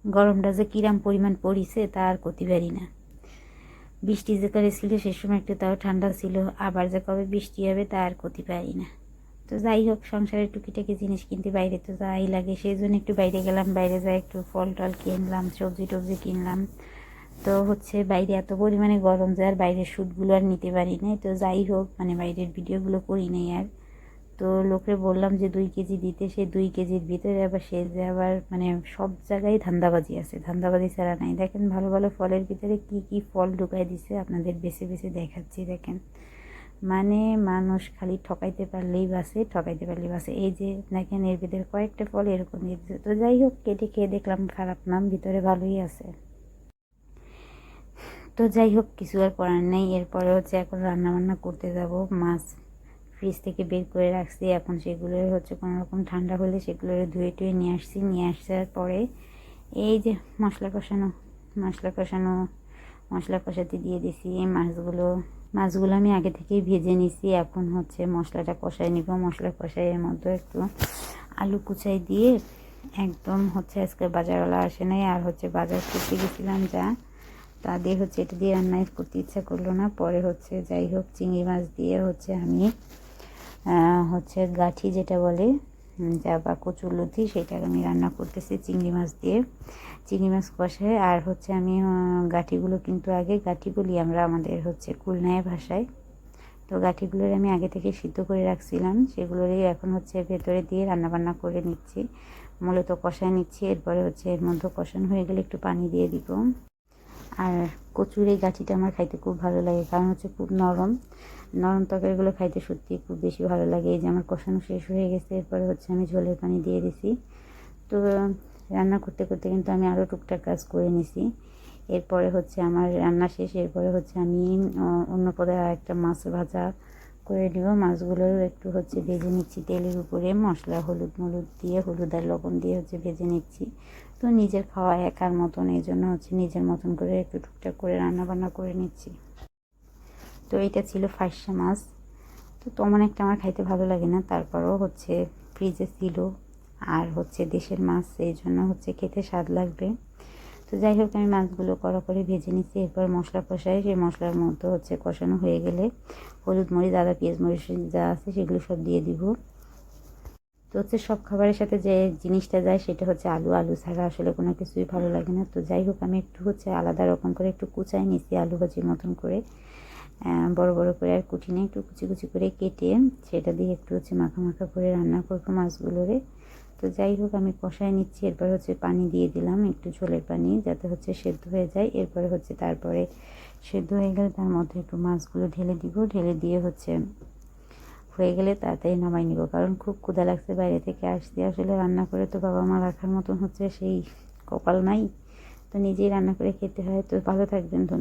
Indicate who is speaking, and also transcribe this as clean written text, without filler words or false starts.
Speaker 1: গরমটা যে কিরাম পরিমাণ পড়িছে তা আর করতে পারি না। বৃষ্টি যে করে ছিল সে সময় একটু তাও ঠান্ডা ছিল, আবার যে কবে বৃষ্টি হবে তা আর করতে পারি না। তো যাই হোক, সংসারের টুকিটাকি জিনিস কিনতে বাইরে তো যাই লাগে, সেই জন্য একটু বাইরে গেলাম। বাইরে যাই একটু ফল টল কিনলাম, সবজি টবজি কিনলাম। তো হচ্ছে বাইরে এত পরিমাণে গরম যে আর বাইরের শ্যুটগুলো আর নিতে পারি নাই। তো যাই হোক, মানে বাইরের ভিডিওগুলো করি নাই আর। তো লোকরে বললাম যে 2 কেজি দিতে, সে 2 কেজির ভিতরে আবার সে যে আবার মানে সব জায়গায় ধান্দাবাজি আছে, ধান্দাবাজি ছাড়া নাই। দেখেন ভালো ভালো ফলের ভিতরে কি কি ফল ঢুকাই দিছে, আপনাদের বেছে বেছে দেখাচ্ছি। দেখেন মানে মানুষ খালি ঠকাইতে পারলেই বাসে, ঠকাইতে পারলেই বাসে। এই যে দেখেন এর ভিতরে কয়েকটা ফল এরকম দিয়েছে। তো যাই হোক, কেটে খেয়ে দেখলাম খারাপ নাম, ভিতরে ভালোই আছে। তো যাই হোক, কিছু আর করার নেই। এরপরে হচ্ছে এখন রান্না বান্না করতে যাব। মাছ ফ্রিজ থেকে বের করে রাখছি, এখন সেগুলো হচ্ছে কোনো রকম ঠান্ডা হলে সেগুলো ধুয়ে টুয়ে নিয়ে আসছি। নিয়ে আসার পরে এই যে মশলা কষানো, মশলা কষানো মশলা কষাতে দিয়ে দিছি মাছগুলো। মাছগুলো আমি আগে থেকেই ভেজে নিছি। এখন হচ্ছে মশলাটা কষাই নিব। মশলা কষাই এর মধ্যে একটু আলু কুচাই দিয়ে, একদম হচ্ছে আজকে বাজারওয়ালা আসে নাই, আর হচ্ছে বাজার করতে গেছিলাম যা, তা দিয়ে হচ্ছে এটা দিয়ে রান্না করতে ইচ্ছা করলো না। পরে হচ্ছে যাই হোক, চিংড়ি মাছ দিয়ে হচ্ছে আমি হচ্ছে গাঠি যেটা বলে যা বা কচুরলতি, সেটা আমি রান্না করতেছি চিংড়ি মাছ দিয়ে। চিংড়ি মাছ কষায় আর হচ্ছে আমি গাঠিগুলো, কিন্তু আগে গাঠি বলি আমরা আমাদের হচ্ছে খুলনায় ভাষায়। তো গাঠিগুলোর আমি আগে থেকে সিদ্ধ করে রাখছিলাম, সেগুলোরই এখন হচ্ছে ভেতরে দিয়ে রান্নাবান্না করে নিচ্ছি, মূলত কষায় নিচ্ছি। এরপরে হচ্ছে এর মধ্যে কষানো হয়ে গেলে একটু পানি দিয়ে দিব। আর কচুর এই গাঠিটা আমার খাইতে খুব ভালো লাগে, কারণ হচ্ছে খুব নরম নরম তরকারিগুলো খাইতে সত্যি খুব বেশি ভালো লাগে। এই যে আমার কষানো শেষ হয়ে গেছে, এরপরে হচ্ছে আমি ঝোলের পানি দিয়ে দিছি। তো রান্না করতে করতে কিন্তু আমি আরও টুকটাক কাজ করে নিছি। এরপরে হচ্ছে আমার রান্না শেষ, এরপরে হচ্ছে আমি অন্য পদে আরেকটা মাছ ভাজা করে নেব। মাছগুলোও একটু হচ্ছে ভেজে নিচ্ছি তেলের উপরে, মশলা হলুদ দিয়ে, হলুদ আর লবণ দিয়ে হচ্ছে ভেজে নিচ্ছি। তো নিজের খাওয়া একার মতন, এই জন্য হচ্ছে নিজের মতন করে একটু টুকটাক করে রান্না বান্না করে নিচ্ছি। তো এটা ছিল ফার্সা মাছ। তো তেমন একটা আমার খাইতে ভালো লাগে না, তারপরেও হচ্ছে ফ্রিজে ছিল আর হচ্ছে দেশের মাছ, এই জন্য হচ্ছে খেতে স্বাদ লাগবে। তো যাই হোক, আমি মাছগুলো কড়া করে ভেজে নিচ্ছি। এরপর মশলা কষাই, সেই মশলার মধ্যে হচ্ছে কষানো হয়ে গেলে হলুদ মরিচ, আদা, পেঁয়াজ, মরিচ যা আছে সেগুলো সব দিয়ে দিব। তো হচ্ছে সব খাবারের সাথে যে জিনিসটা যায় সেটা হচ্ছে আলু। আলু ছাড়া আসলে কোনো কিছুই ভালো লাগে না। তো যাই হোক, আমি একটু হচ্ছে আলাদা রকম করে একটু কুচাই নিচ্ছি, আলু ভাজির মতন করে বড় বড় করে আর কুচি নিয়ে একটু কুচি কুচি করে কেটে সেটা দিয়ে একটু হচ্ছে মাখা মাখা করে রান্না করবো মাছগুলোরে। তো যাই হোক, আমি কষায় নিচ্ছি। এরপর হচ্ছে পানি দিয়ে দিলাম, একটু ঝোলের পানি, যাতে হচ্ছে সেদ্ধ হয়ে যায়। এরপরে হচ্ছে তারপরে সেদ্ধ হয়ে গেলে তার মধ্যে একটু মাছগুলো ঢেলে দিব। ঢেলে দিয়ে হচ্ছে হয়ে গেলে তাড়াতাড়ি নামাই নিব, কারণ খুব ক্ষুধা লাগছে, বাইরে থেকে আসতে আসলে রান্না করে তো বাবা মা রাখার মতন হচ্ছে সেই কপাল নাই। তো নিজেই রান্না করে খেতে হয়। তো ভালো থাকবেন।